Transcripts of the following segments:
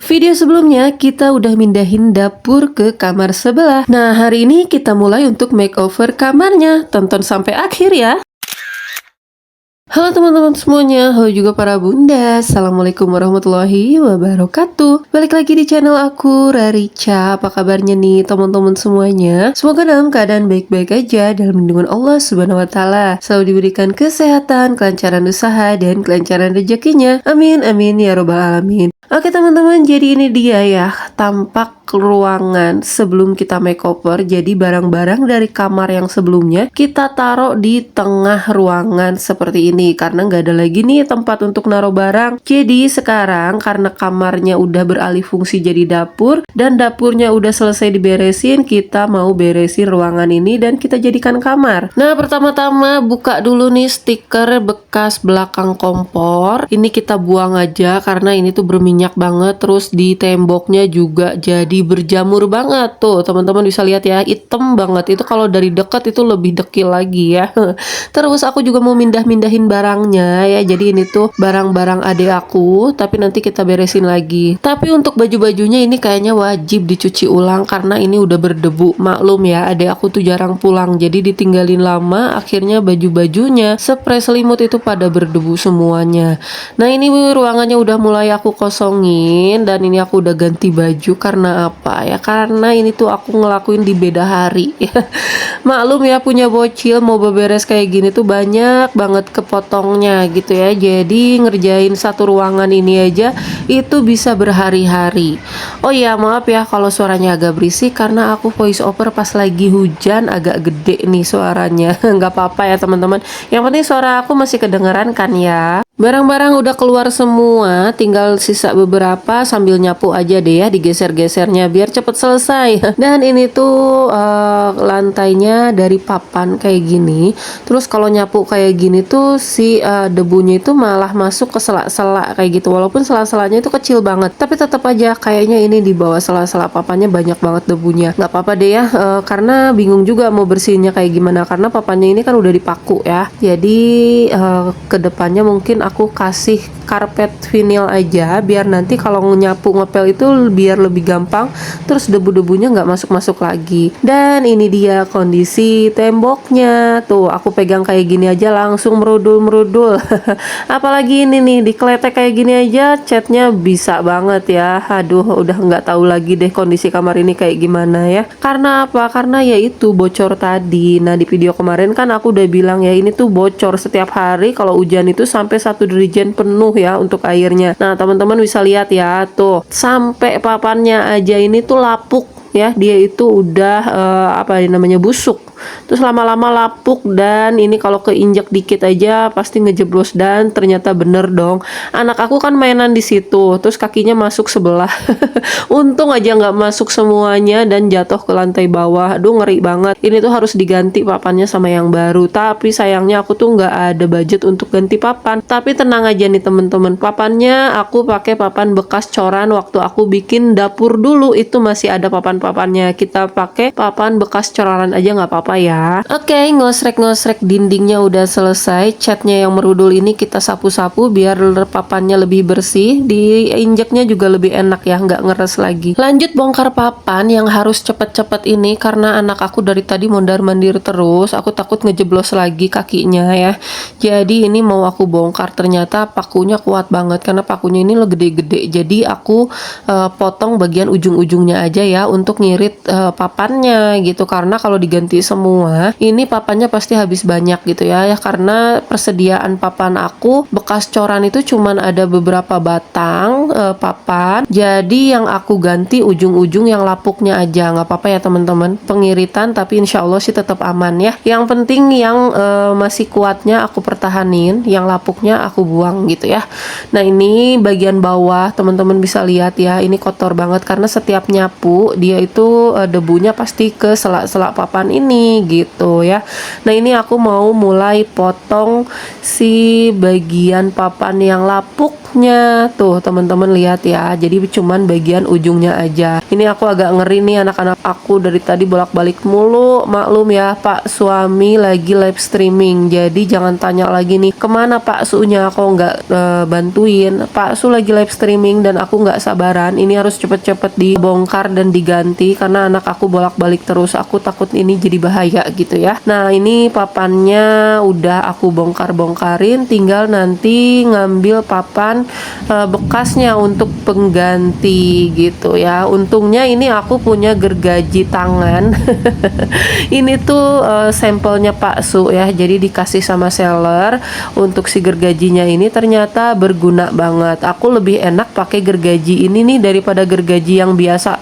Video sebelumnya kita udah mindahin dapur ke kamar sebelah. Nah, hari ini kita mulai untuk makeover kamarnya. Tonton sampai akhir ya. Halo teman-teman semuanya, halo juga para bunda. Assalamualaikum warahmatullahi wabarakatuh. Balik lagi di channel aku, Rarica. Apa kabarnya nih teman-teman semuanya? Semoga dalam keadaan baik-baik aja dalam lindungan Allah Subhanahu wa taala. Selalu diberikan kesehatan, kelancaran usaha dan kelancaran rezekinya. Amin amin ya robbal alamin. Oke teman-teman, jadi ini dia ya tampak ruangan sebelum kita makeover. Jadi barang-barang dari kamar yang sebelumnya kita taruh di tengah ruangan seperti ini karena nggak ada lagi nih tempat untuk naruh barang. Jadi sekarang karena kamarnya udah beralih fungsi jadi dapur dan dapurnya udah selesai diberesin, kita mau beresin ruangan ini dan kita jadikan kamar. Nah, pertama-tama buka dulu nih stiker bekas belakang kompor. Ini kita buang aja karena ini tuh berminyak banget, terus di temboknya juga jadi berjamur banget tuh teman-teman bisa lihat ya, hitam banget. Itu kalau dari dekat itu lebih dekil lagi ya. Terus aku juga mau mindahin barangnya ya, jadi ini tuh barang-barang adik aku tapi nanti kita beresin lagi. Tapi untuk baju-bajunya ini kayaknya wajib dicuci ulang karena ini udah berdebu. Maklum ya, adik aku tuh jarang pulang jadi ditinggalin lama, akhirnya baju-bajunya, spray selimut itu pada berdebu semuanya. Nah, ini ruangannya udah mulai aku kosongin dan ini aku udah ganti baju karena apa ya, karena ini tuh aku ngelakuin di beda hari. Maklum ya, punya bocil mau beberes kayak gini tuh banyak banget kepotongnya gitu ya, jadi ngerjain satu ruangan ini aja itu bisa berhari-hari. Oh ya, maaf ya kalau suaranya agak berisik karena aku voice over pas lagi hujan, agak gede nih suaranya. Nggak apa-apa ya teman-teman, yang penting suara aku masih kedengeran kan ya. Barang-barang udah keluar semua, tinggal sisa beberapa, sambil nyapu aja deh ya, digeser-gesernya biar cepet selesai. Dan ini tuh lantainya dari papan kayak gini. Terus kalau nyapu kayak gini tuh si debunya itu malah masuk ke sela-sela kayak gitu. Walaupun sela-selanya itu kecil banget, tapi tetap aja kayaknya ini di bawah sela-sela papannya banyak banget debunya. Nggak apa-apa deh ya, karena bingung juga mau bersihinnya kayak gimana karena papannya ini kan udah dipaku ya. Jadi kedepannya mungkin aku kasih karpet vinil aja biar nanti kalau nyapu ngepel itu biar lebih gampang, terus debu-debunya nggak masuk-masuk lagi. Dan ini dia kondisi temboknya tuh, aku pegang kayak gini aja langsung merudul-merudul. Apalagi ini nih dikeletek kayak gini aja catnya bisa banget ya. Aduh, udah nggak tahu lagi deh kondisi kamar ini kayak gimana ya. Karena apa? Karena ya itu bocor tadi. Nah, di video kemarin kan aku udah bilang ya, ini tuh bocor setiap hari kalau hujan itu sampai 1 dirijen penuh ya untuk airnya. Nah, teman-teman bisa lihat ya tuh, sampai papannya aja ini tuh lapuk ya, dia itu udah apa namanya, busuk. Terus lama-lama lapuk dan ini kalau keinjak dikit aja pasti ngejeblos. Dan ternyata bener dong, anak aku kan mainan di situ, terus kakinya masuk sebelah. Untung aja nggak masuk semuanya dan jatuh ke lantai bawah. Aduh, ngeri banget. Ini tuh harus diganti papannya sama yang baru. Tapi sayangnya aku tuh nggak ada budget untuk ganti papan. Tapi tenang aja nih teman-teman, papannya aku pakai papan bekas coran waktu aku bikin dapur dulu, itu masih ada papan-papannya. Kita pakai papan bekas coran aja nggak apa-apa ya. Oke, ngosrek-ngosrek dindingnya udah selesai. Catnya yang merudul ini kita sapu-sapu biar papannya lebih bersih, diinjeknya juga lebih enak ya, nggak ngeres lagi. Lanjut bongkar papan yang harus cepet-cepet ini karena anak aku dari tadi mondar-mandir terus, aku takut ngejeblos lagi kakinya ya. Jadi ini mau aku bongkar, ternyata pakunya kuat banget karena pakunya ini lo gede-gede. Jadi aku potong bagian ujung-ujungnya aja ya untuk ngirit papannya gitu, karena kalau diganti semua ini papannya pasti habis banyak gitu ya, karena persediaan papan aku bekas coran itu cuman ada beberapa batang papan, jadi yang aku ganti ujung-ujung yang lapuknya aja. Nggak apa-apa ya teman-teman, pengiritan tapi insya Allah sih tetap aman ya. Yang penting yang masih kuatnya aku pertahanin, yang lapuknya aku buang gitu ya. Nah, ini bagian bawah teman-teman bisa lihat ya, ini kotor banget karena setiap nyapu dia itu debunya pasti ke sela-sela papan ini nih gitu ya. Nah ini aku mau mulai potong si bagian papan yang lapuknya tuh teman-teman, lihat ya, jadi cuman bagian ujungnya aja. Ini aku agak ngeri nih, anak-anak aku dari tadi bolak-balik mulu. Maklum ya, Pak suami lagi live streaming, jadi jangan tanya lagi nih kemana Pak Sunya, aku nggak bantuin. Pak Su lagi live streaming dan aku nggak sabaran, ini harus cepet-cepet dibongkar dan diganti karena anak aku bolak-balik terus, aku takut ini jadi bahaya gitu ya. Nah ini papannya udah aku bongkar-bongkarin, tinggal nanti ngambil papan bekasnya untuk pengganti gitu ya. Untungnya ini aku punya gergaji tangan. Ini tuh sampelnya Pak Su ya, jadi dikasih sama seller untuk si gergajinya ini, ternyata berguna banget. Aku lebih enak pakai gergaji ini nih daripada gergaji yang biasa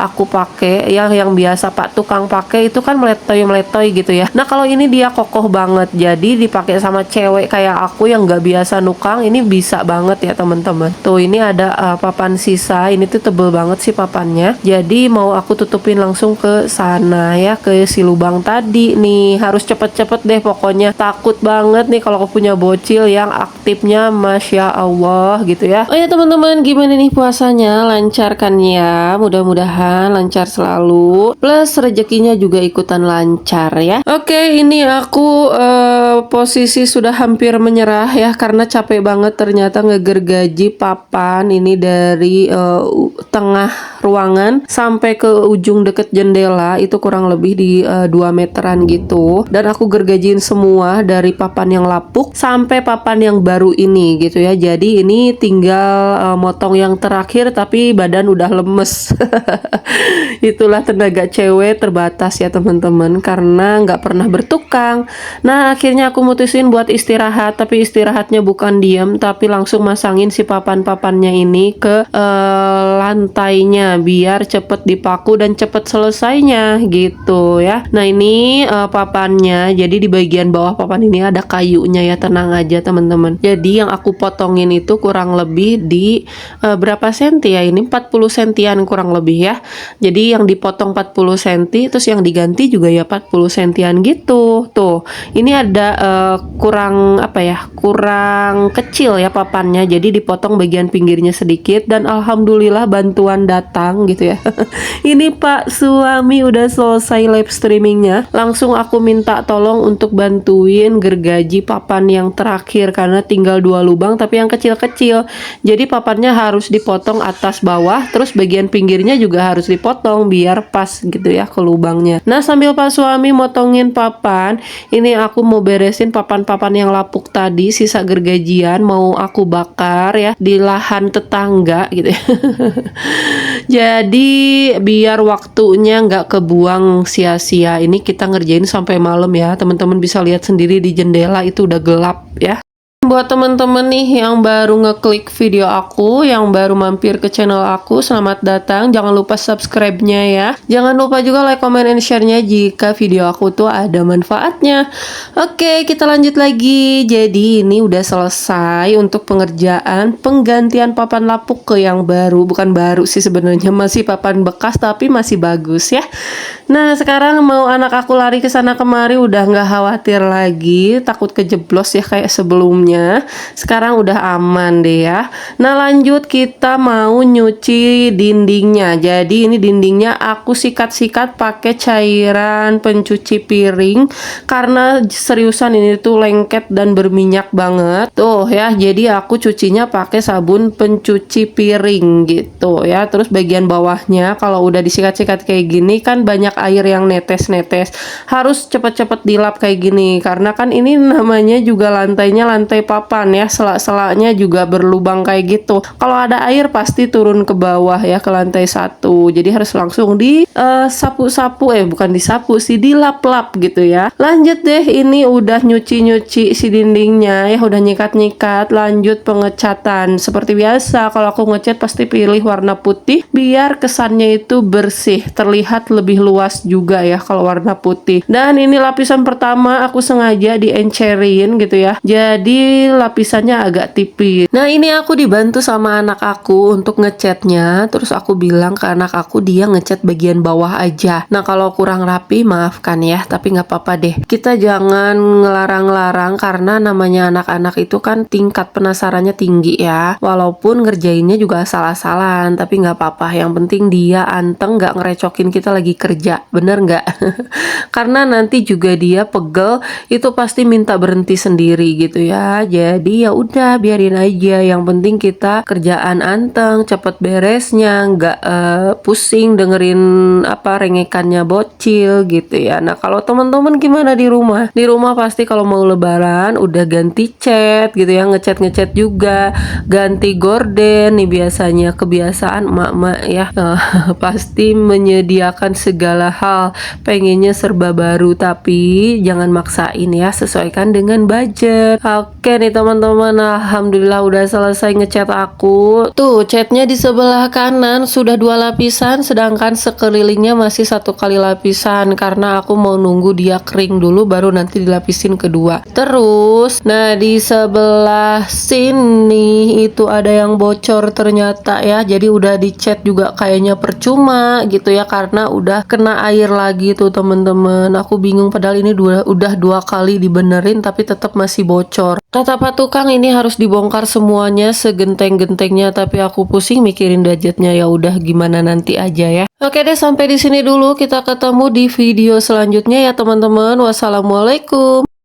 aku pakai, yang biasa Pak tukang pakai itu kan meletoy gitu ya. Nah kalau ini dia kokoh banget, jadi dipakai sama cewek kayak aku yang nggak biasa nukang, ini bisa banget ya teman-teman. Tuh ini ada papan sisa, ini tuh tebel banget sih papannya, jadi mau aku tutupin langsung ke sana ya, ke si lubang tadi nih. Harus cepet-cepet deh pokoknya, takut banget nih kalau aku punya bocil yang aktifnya Masya Allah gitu ya. Oh ya teman-teman, gimana nih puasanya, lancar kan ya? Mudah-mudahan lancar selalu, plus rezekinya juga ikutan lancar ya. Oke, ini aku posisi sudah hampir menyerah ya, karena capek banget ternyata ngegergaji papan ini dari tengah ruangan sampai ke ujung deket jendela, itu kurang lebih di 2 meteran gitu. Dan aku gergajiin semua dari papan yang lapuk sampai papan yang baru ini gitu ya. Jadi ini tinggal motong yang terakhir, tapi badan udah lemes. Itulah tenaga cewek terbatas ya teman-teman, karena nggak pernah bertukang. Nah akhirnya aku mutusin buat istirahat, tapi istirahatnya bukan diem, tapi langsung masangin si papan-papannya ini ke lantainya biar cepet dipaku dan cepet selesainya gitu ya. Nah ini papannya, jadi di bagian bawah papan ini ada kayunya ya, tenang aja teman-teman. Jadi yang aku potongin itu kurang lebih di berapa senti ya, ini 40 sentian kurang lebih ya. Jadi yang dipotong 40 senti, terus yang diganti juga ya 40 sentian gitu. Tuh ini ada kurang apa ya, kurang kecil ya papannya, jadi dipotong bagian pinggirnya sedikit, dan alhamdulillah bantuan datang gitu ya. Ini Pak suami udah selesai live streamingnya, langsung aku minta tolong untuk bantuin gergaji papan yang terakhir karena tinggal 2 lubang tapi yang kecil-kecil. Jadi papannya harus dipotong atas bawah, terus bagian pinggirnya juga harus dipotong biar pas gitu ya ke lubangnya. Nah sambil Pak suami motongin papan, ini aku mau beresin papan-papan yang lapuk tadi, sisa gergajian mau aku bakar ya di lahan tetangga gitu ya. Jadi biar waktunya nggak kebuang sia-sia. Ini kita ngerjain sampai malam ya, teman-teman bisa lihat sendiri di jendela itu udah gelap ya. Buat teman-teman nih yang baru ngeklik video aku, yang baru mampir ke channel aku, selamat datang. Jangan lupa subscribe-nya ya. Jangan lupa juga like, comment, and share-nya jika video aku tuh ada manfaatnya. Oke, kita lanjut lagi. Jadi ini udah selesai untuk pengerjaan penggantian papan lapuk ke yang baru. Bukan baru sih sebenarnya, masih papan bekas tapi masih bagus ya. Nah sekarang mau anak aku lari ke sana kemari udah nggak khawatir lagi, takut kejeblos ya kayak sebelumnya. Sekarang udah aman deh ya. Nah lanjut kita mau nyuci dindingnya. Jadi ini dindingnya aku sikat-sikat pakai cairan pencuci piring karena seriusan ini tuh lengket dan berminyak banget tuh ya. Jadi aku cucinya pakai sabun pencuci piring gitu ya. Terus bagian bawahnya kalau udah disikat-sikat kayak gini kan banyak air yang netes-netes, harus cepet-cepet dilap kayak gini karena kan ini namanya juga lantainya lantai papan ya, selak-selaknya juga berlubang kayak gitu. Kalau ada air pasti turun ke bawah ya, ke lantai 1. Jadi harus langsung di sapu-sapu, bukan disapu sih, dilap-lap gitu ya. Lanjut deh, ini udah nyuci-nyuci si dindingnya ya, udah nyikat-nyikat. Lanjut pengecatan. Seperti biasa kalau aku ngecat pasti pilih warna putih biar kesannya itu bersih, terlihat lebih luas luas juga ya kalau warna putih. Dan ini lapisan pertama aku sengaja diencerin gitu ya, jadi lapisannya agak tipis. Nah ini aku dibantu sama anak aku untuk ngecatnya. Terus aku bilang ke anak aku dia ngecat bagian bawah aja. Nah kalau kurang rapi maafkan ya, tapi nggak apa-apa deh, kita jangan ngelarang-larang karena namanya anak-anak itu kan tingkat penasarannya tinggi ya. Walaupun ngerjainnya juga asal-asalan, tapi nggak apa-apa, yang penting dia anteng, nggak ngerecokin kita lagi kerja, bener nggak? Karena nanti juga dia pegel, itu pasti minta berhenti sendiri gitu ya. Jadi ya udah biarin aja, yang penting kita kerjaan anteng, cepet beresnya, nggak pusing dengerin apa rengekannya bocil gitu ya. Nah kalau teman-teman gimana di rumah? Di rumah pasti kalau mau lebaran udah ganti cat gitu ya, ngecat juga, ganti gorden nih biasanya, kebiasaan emak-emak ya. Pasti menyediakan segala hal, pengennya serba baru, tapi jangan maksain ya, sesuaikan dengan budget. Oke nih teman-teman, alhamdulillah udah selesai ngecat aku. Tuh catnya di sebelah kanan sudah 2 lapisan, sedangkan sekelilingnya masih 1 kali lapisan karena aku mau nunggu dia kering dulu baru nanti dilapisin kedua. Terus nah di sebelah sini itu ada yang bocor ternyata ya, jadi udah dicat juga kayaknya percuma gitu ya karena udah kena air lagi tuh temen-temen. Aku bingung padahal ini udah 2 kali dibenerin tapi tetap masih bocor. Kata Pak Tukang ini harus dibongkar semuanya segenteng-gentengnya, tapi aku pusing mikirin budgetnya, ya udah gimana nanti aja ya. Oke deh, sampai di sini dulu, kita ketemu di video selanjutnya ya teman-teman. Wassalamualaikum.